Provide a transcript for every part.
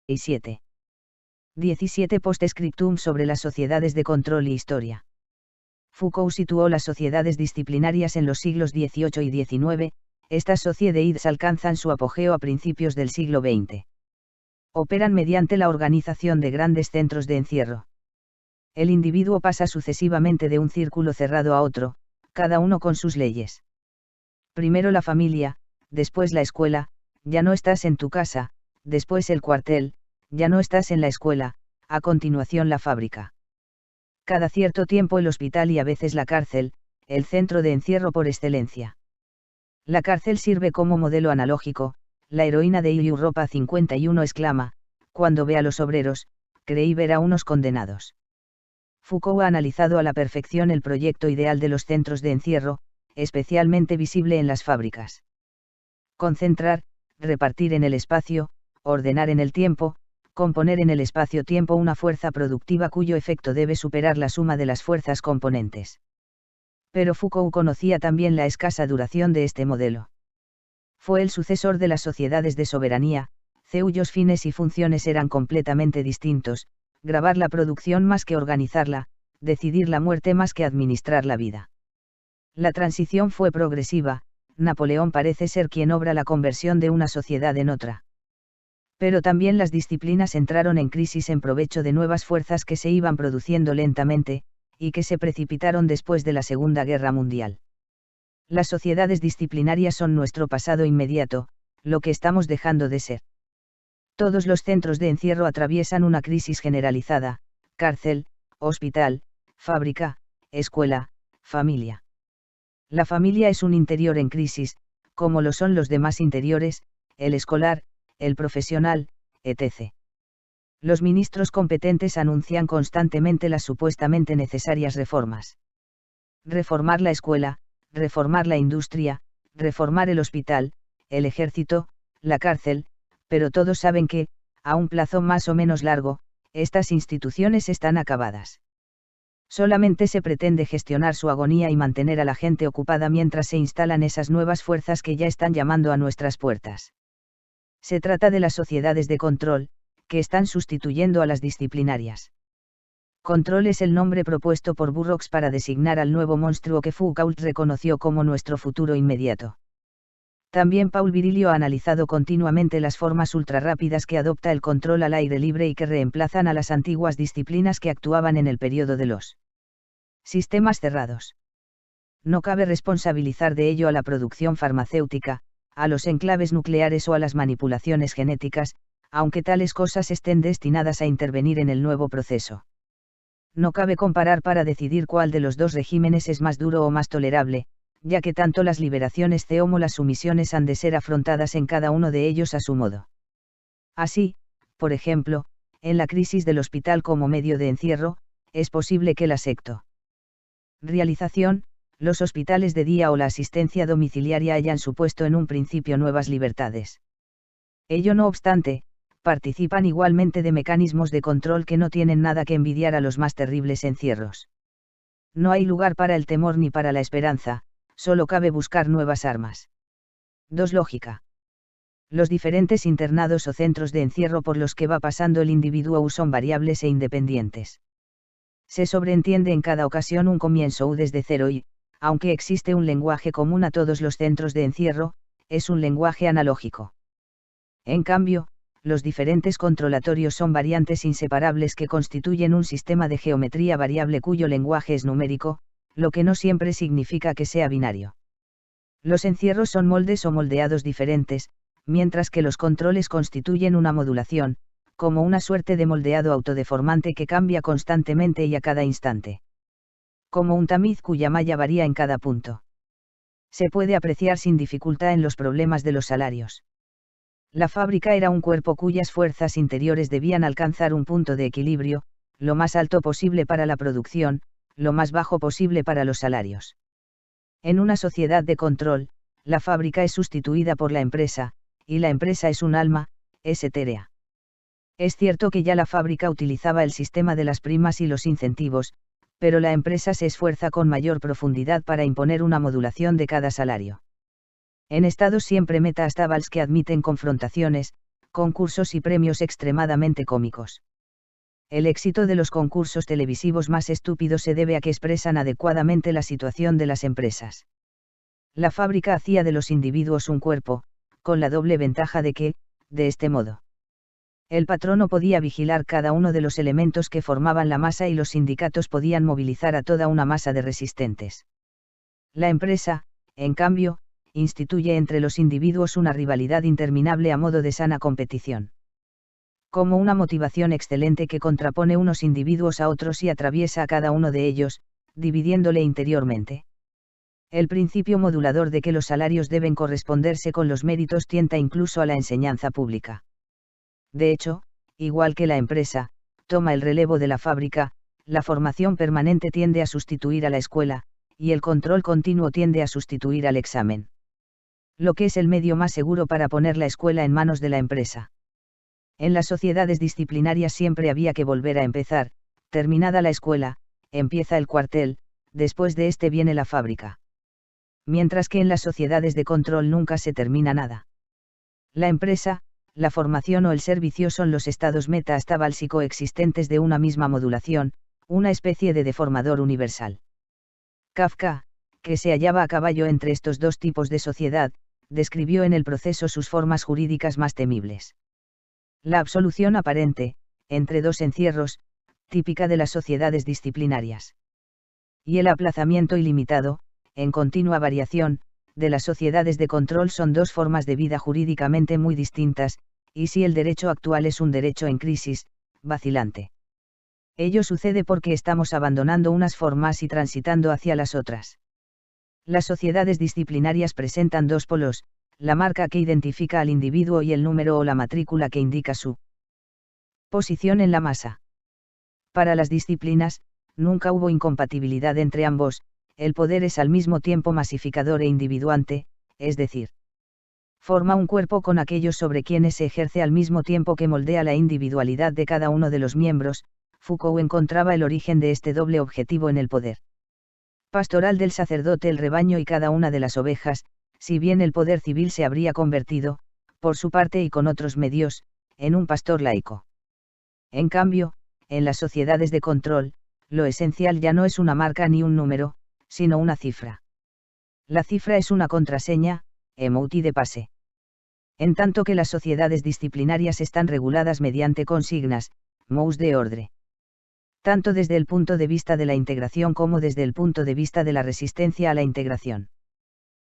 y 7. 17 Post-scriptum sobre las sociedades de control y historia. Foucault situó las sociedades disciplinarias en los siglos XVIII y XIX, estas sociedades alcanzan su apogeo a principios del siglo XX. Operan mediante la organización de grandes centros de encierro. El individuo pasa sucesivamente de un círculo cerrado a otro, cada uno con sus leyes. Primero la familia, después la escuela, ya no estás en tu casa, después el cuartel, ya no estás en la escuela, a continuación la fábrica. Cada cierto tiempo el hospital y a veces la cárcel, el centro de encierro por excelencia. La cárcel sirve como modelo analógico, la heroína de Europa 51 exclama, cuando ve a los obreros, creí ver a unos condenados. Foucault ha analizado a la perfección el proyecto ideal de los centros de encierro, especialmente visible en las fábricas. Concentrar, repartir en el espacio, ordenar en el tiempo, componer en el espacio-tiempo una fuerza productiva cuyo efecto debe superar la suma de las fuerzas componentes. Pero Foucault conocía también la escasa duración de este modelo. Fue el sucesor de las sociedades de soberanía, cuyos fines y funciones eran completamente distintos, grabar la producción más que organizarla, decidir la muerte más que administrar la vida. La transición fue progresiva, Napoleón parece ser quien obra la conversión de una sociedad en otra. Pero también las disciplinas entraron en crisis en provecho de nuevas fuerzas que se iban produciendo lentamente, y que se precipitaron después de la Segunda Guerra Mundial. Las sociedades disciplinarias son nuestro pasado inmediato, lo que estamos dejando de ser. Todos los centros de encierro atraviesan una crisis generalizada, cárcel, hospital, fábrica, escuela, familia. La familia es un interior en crisis, como lo son los demás interiores, el escolar, el profesional, etc. Los ministros competentes anuncian constantemente las supuestamente necesarias reformas. Reformar la escuela, reformar la industria, reformar el hospital, el ejército, la cárcel, pero todos saben que, a un plazo más o menos largo, estas instituciones están acabadas. Solamente se pretende gestionar su agonía y mantener a la gente ocupada mientras se instalan esas nuevas fuerzas que ya están llamando a nuestras puertas. Se trata de las sociedades de control, que están sustituyendo a las disciplinarias. Control es el nombre propuesto por Burroughs para designar al nuevo monstruo que Foucault reconoció como nuestro futuro inmediato. También Paul Virilio ha analizado continuamente las formas ultrarrápidas que adopta el control al aire libre y que reemplazan a las antiguas disciplinas que actuaban en el periodo de los sistemas cerrados. No cabe responsabilizar de ello a la producción farmacéutica, a los enclaves nucleares o a las manipulaciones genéticas, aunque tales cosas estén destinadas a intervenir en el nuevo proceso. No cabe comparar para decidir cuál de los dos regímenes es más duro o más tolerable, ya que tanto las liberaciones como las sumisiones han de ser afrontadas en cada uno de ellos a su modo. Así, por ejemplo, en la crisis del hospital como medio de encierro, es posible que la realización, los hospitales de día o la asistencia domiciliaria hayan supuesto en un principio nuevas libertades. Ello no obstante, participan igualmente de mecanismos de control que no tienen nada que envidiar a los más terribles encierros. No hay lugar para el temor ni para la esperanza, solo cabe buscar nuevas armas. 2. Lógica. Los diferentes internados o centros de encierro por los que va pasando el individuo son variables e independientes. Se sobreentiende en cada ocasión un comienzo desde cero y, aunque existe un lenguaje común a todos los centros de encierro, es un lenguaje analógico. En cambio, los diferentes controlatorios son variantes inseparables que constituyen un sistema de geometría variable cuyo lenguaje es numérico, lo que no siempre significa que sea binario. Los encierros son moldes o moldeados diferentes, mientras que los controles constituyen una modulación, como una suerte de moldeado autodeformante que cambia constantemente y a cada instante. Como un tamiz cuya malla varía en cada punto. Se puede apreciar sin dificultad en los problemas de los salarios. La fábrica era un cuerpo cuyas fuerzas interiores debían alcanzar un punto de equilibrio, lo más alto posible para la producción, lo más bajo posible para los salarios. En una sociedad de control, la fábrica es sustituida por la empresa, y la empresa es un alma, es etérea. Es cierto que ya la fábrica utilizaba el sistema de las primas y los incentivos, pero la empresa se esfuerza con mayor profundidad para imponer una modulación de cada salario. En estados siempre metaestables que admiten confrontaciones, concursos y premios extremadamente cómicos. El éxito de los concursos televisivos más estúpidos se debe a que expresan adecuadamente la situación de las empresas. La fábrica hacía de los individuos un cuerpo, con la doble ventaja de que, de este modo, el patrono podía vigilar cada uno de los elementos que formaban la masa y los sindicatos podían movilizar a toda una masa de resistentes. La empresa, en cambio, instituye entre los individuos una rivalidad interminable a modo de sana competición. Como una motivación excelente que contrapone unos individuos a otros y atraviesa a cada uno de ellos, dividiéndole interiormente. El principio modulador de que los salarios deben corresponderse con los méritos tienta incluso a la enseñanza pública. De hecho, igual que la empresa, toma el relevo de la fábrica, la formación permanente tiende a sustituir a la escuela, y el control continuo tiende a sustituir al examen. Lo que es el medio más seguro para poner la escuela en manos de la empresa. En las sociedades disciplinarias siempre había que volver a empezar, terminada la escuela, empieza el cuartel, después de este viene la fábrica. Mientras que en las sociedades de control nunca se termina nada. La empresa, la formación o el servicio son los estados meta hasta bálsico existentes de una misma modulación, una especie de deformador universal. Kafka, que se hallaba a caballo entre estos dos tipos de sociedad, describió en el proceso sus formas jurídicas más temibles. La absolución aparente, entre dos encierros, típica de las sociedades disciplinarias. Y el aplazamiento ilimitado, en continua variación, de las sociedades de control son dos formas de vida jurídicamente muy distintas, y si el derecho actual es un derecho en crisis, vacilante. Ello sucede porque estamos abandonando unas formas y transitando hacia las otras. Las sociedades disciplinarias presentan dos polos, la marca que identifica al individuo y el número o la matrícula que indica su posición en la masa. Para las disciplinas, nunca hubo incompatibilidad entre ambos, el poder es al mismo tiempo masificador e individuante, es decir, forma un cuerpo con aquellos sobre quienes se ejerce al mismo tiempo que moldea la individualidad de cada uno de los miembros. Foucault encontraba el origen de este doble objetivo en el poder pastoral del sacerdote, el rebaño y cada una de las ovejas, si bien el poder civil se habría convertido, por su parte y con otros medios, en un pastor laico. En cambio, en las sociedades de control, lo esencial ya no es una marca ni un número, sino una cifra. La cifra es una contraseña, emouti de pase. En tanto que las sociedades disciplinarias están reguladas mediante consignas, mots de ordre. Tanto desde el punto de vista de la integración como desde el punto de vista de la resistencia a la integración.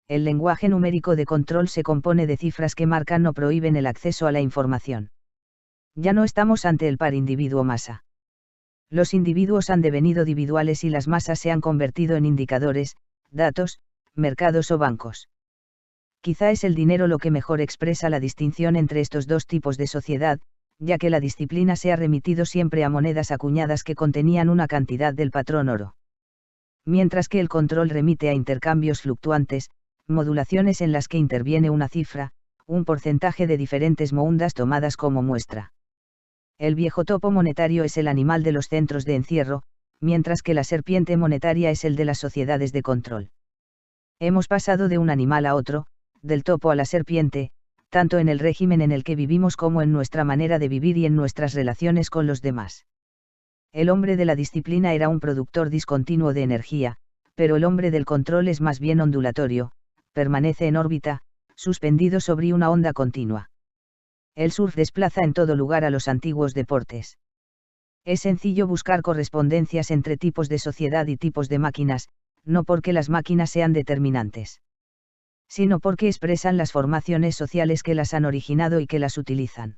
El lenguaje numérico de control se compone de cifras que marcan o prohíben el acceso a la información. Ya no estamos ante el par individuo-masa. Los individuos han devenido individuales y las masas se han convertido en indicadores, datos, mercados o bancos. Quizá es el dinero lo que mejor expresa la distinción entre estos dos tipos de sociedad, ya que la disciplina se ha remitido siempre a monedas acuñadas que contenían una cantidad del patrón oro. Mientras que el control remite a intercambios fluctuantes, modulaciones en las que interviene una cifra, un porcentaje de diferentes monedas tomadas como muestra. El viejo topo monetario es el animal de los centros de encierro, mientras que la serpiente monetaria es el de las sociedades de control. Hemos pasado de un animal a otro, del topo a la serpiente, tanto en el régimen en el que vivimos como en nuestra manera de vivir y en nuestras relaciones con los demás. El hombre de la disciplina era un productor discontinuo de energía, pero el hombre del control es más bien ondulatorio, permanece en órbita, suspendido sobre una onda continua. El surf desplaza en todo lugar a los antiguos deportes. Es sencillo buscar correspondencias entre tipos de sociedad y tipos de máquinas, no porque las máquinas sean determinantes, sino porque expresan las formaciones sociales que las han originado y que las utilizan.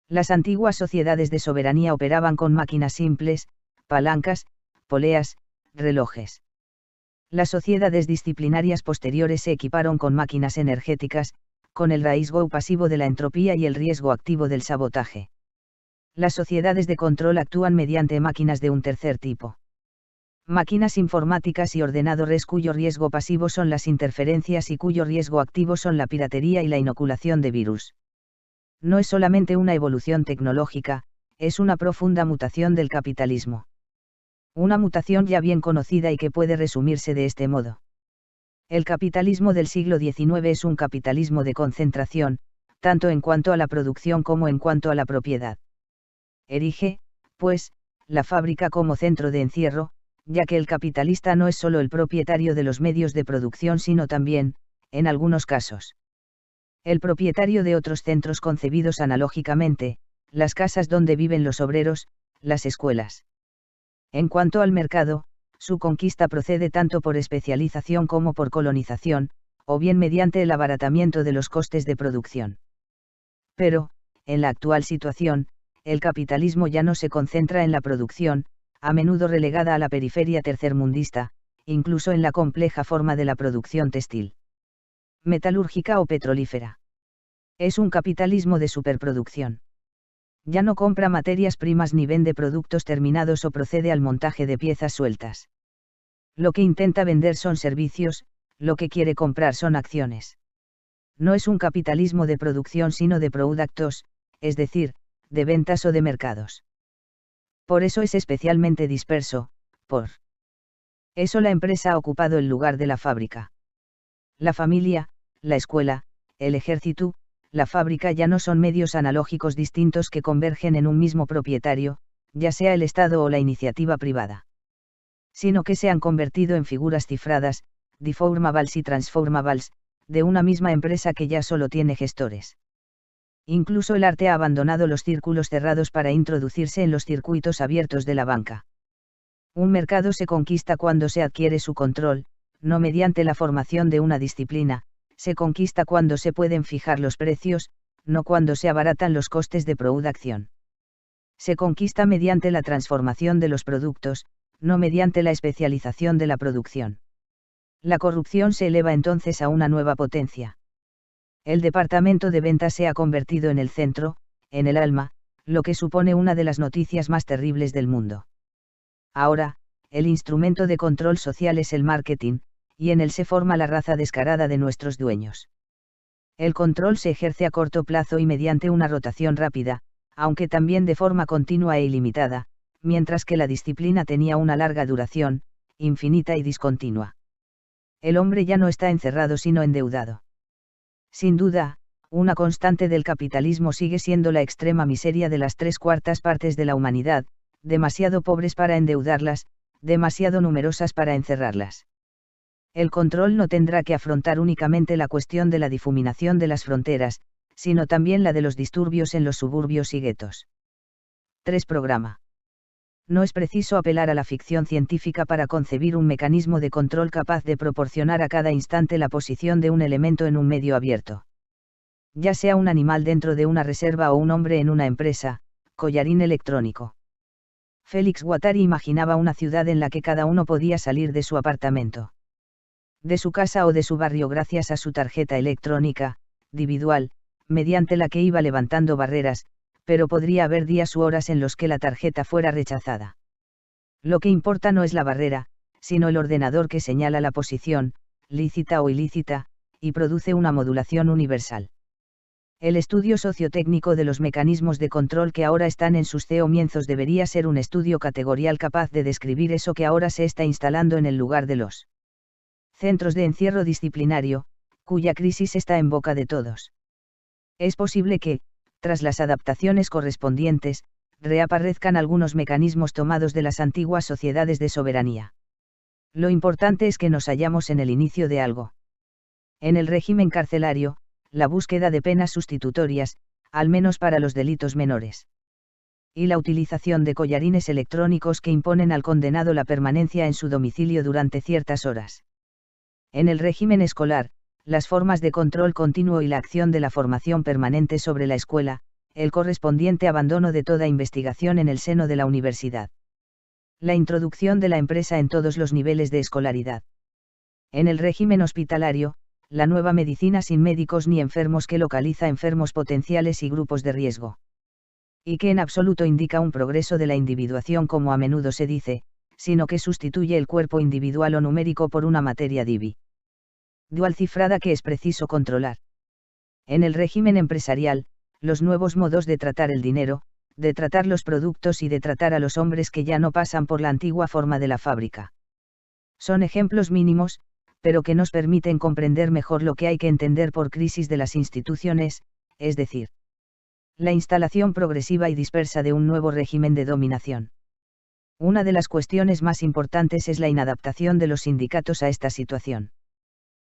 Las antiguas sociedades de soberanía operaban con máquinas simples, palancas, poleas, relojes. Las sociedades disciplinarias posteriores se equiparon con máquinas energéticas, con el riesgo pasivo de la entropía y el riesgo activo del sabotaje. Las sociedades de control actúan mediante máquinas de un tercer tipo. Máquinas informáticas y ordenadores cuyo riesgo pasivo son las interferencias y cuyo riesgo activo son la piratería y la inoculación de virus. No es solamente una evolución tecnológica, es una profunda mutación del capitalismo. Una mutación ya bien conocida y que puede resumirse de este modo. El capitalismo del siglo XIX es un capitalismo de concentración, tanto en cuanto a la producción como en cuanto a la propiedad. Erige, pues, la fábrica como centro de encierro, ya que el capitalista no es solo el propietario de los medios de producción sino también, en algunos casos, el propietario de otros centros concebidos analógicamente, las casas donde viven los obreros, las escuelas. En cuanto al mercado, su conquista procede tanto por especialización como por colonización, o bien mediante el abaratamiento de los costes de producción. Pero, en la actual situación, el capitalismo ya no se concentra en la producción, a menudo relegada a la periferia tercermundista, incluso en la compleja forma de la producción textil, metalúrgica o petrolífera. Es un capitalismo de superproducción. Ya no compra materias primas ni vende productos terminados o procede al montaje de piezas sueltas. Lo que intenta vender son servicios, lo que quiere comprar son acciones. No es un capitalismo de producción sino de productos, es decir, de ventas o de mercados. Por eso es especialmente disperso, por eso la empresa ha ocupado el lugar de la fábrica. La familia, la escuela, el ejército, la fábrica ya no son medios analógicos distintos que convergen en un mismo propietario, ya sea el Estado o la iniciativa privada. Sino que se han convertido en figuras cifradas, deformables y transformables, de una misma empresa que ya solo tiene gestores. Incluso el arte ha abandonado los círculos cerrados para introducirse en los circuitos abiertos de la banca. Un mercado se conquista cuando se adquiere su control, no mediante la formación de una disciplina, se conquista cuando se pueden fijar los precios, no cuando se abaratan los costes de producción. Se conquista mediante la transformación de los productos, no mediante la especialización de la producción. La corrupción se eleva entonces a una nueva potencia. El departamento de ventas se ha convertido en el centro, en el alma, lo que supone una de las noticias más terribles del mundo. Ahora, el instrumento de control social es el marketing, y en él se forma la raza descarada de nuestros dueños. El control se ejerce a corto plazo y mediante una rotación rápida, aunque también de forma continua e ilimitada, mientras que la disciplina tenía una larga duración, infinita y discontinua. El hombre ya no está encerrado sino endeudado. Sin duda, una constante del capitalismo sigue siendo la extrema miseria de las 3/4 partes de la humanidad, demasiado pobres para endeudarlas, demasiado numerosas para encerrarlas. El control no tendrá que afrontar únicamente la cuestión de la difuminación de las fronteras, sino también la de los disturbios en los suburbios y guetos. 3. Programa. No es preciso apelar a la ficción científica para concebir un mecanismo de control capaz de proporcionar a cada instante la posición de un elemento en un medio abierto. Ya sea un animal dentro de una reserva o un hombre en una empresa, collarín electrónico. Félix Guattari imaginaba una ciudad en la que cada uno podía salir de su apartamento, de su casa o de su barrio gracias a su tarjeta electrónica, individual, mediante la que iba levantando barreras, pero podría haber días u horas en los que la tarjeta fuera rechazada. Lo que importa no es la barrera, sino el ordenador que señala la posición, lícita o ilícita, y produce una modulación universal. El estudio sociotécnico de los mecanismos de control que ahora están en sus comienzos debería ser un estudio categorial capaz de describir eso que ahora se está instalando en el lugar de los centros de encierro disciplinario, cuya crisis está en boca de todos. Es posible que, tras las adaptaciones correspondientes, reaparezcan algunos mecanismos tomados de las antiguas sociedades de soberanía. Lo importante es que nos hallamos en el inicio de algo. En el régimen carcelario, la búsqueda de penas sustitutorias, al menos para los delitos menores. Y la utilización de collarines electrónicos que imponen al condenado la permanencia en su domicilio durante ciertas horas. En el régimen escolar, las formas de control continuo y la acción de la formación permanente sobre la escuela, el correspondiente abandono de toda investigación en el seno de la universidad. La introducción de la empresa en todos los niveles de escolaridad. En el régimen hospitalario, la nueva medicina sin médicos ni enfermos que localiza enfermos potenciales y grupos de riesgo. Y que en absoluto indica un progreso de la individuación como a menudo se dice, sino que sustituye el cuerpo individual o numérico por una materia dual cifrada que es preciso controlar. En el régimen empresarial, los nuevos modos de tratar el dinero, de tratar los productos y de tratar a los hombres que ya no pasan por la antigua forma de la fábrica. Son ejemplos mínimos, pero que nos permiten comprender mejor lo que hay que entender por crisis de las instituciones, es decir, la instalación progresiva y dispersa de un nuevo régimen de dominación. Una de las cuestiones más importantes es la inadaptación de los sindicatos a esta situación.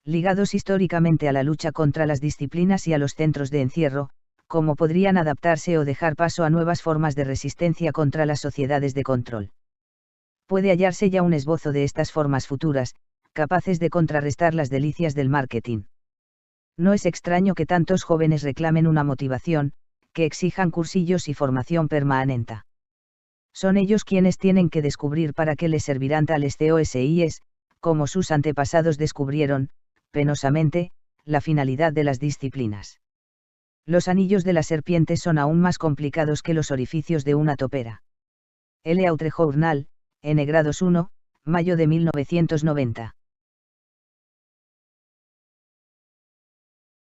Ligados históricamente a la lucha contra las disciplinas y a los centros de encierro, cómo podrían adaptarse o dejar paso a nuevas formas de resistencia contra las sociedades de control. Puede hallarse ya un esbozo de estas formas futuras, capaces de contrarrestar las delicias del marketing. No es extraño que tantos jóvenes reclamen una motivación, que exijan cursillos y formación permanente. Son ellos quienes tienen que descubrir para qué les servirán tales COSIs, como sus antepasados descubrieron, penosamente, la finalidad de las disciplinas. Los anillos de la serpiente son aún más complicados que los orificios de una topera. L. Autre Journal, N. Grados 1, mayo de 1990.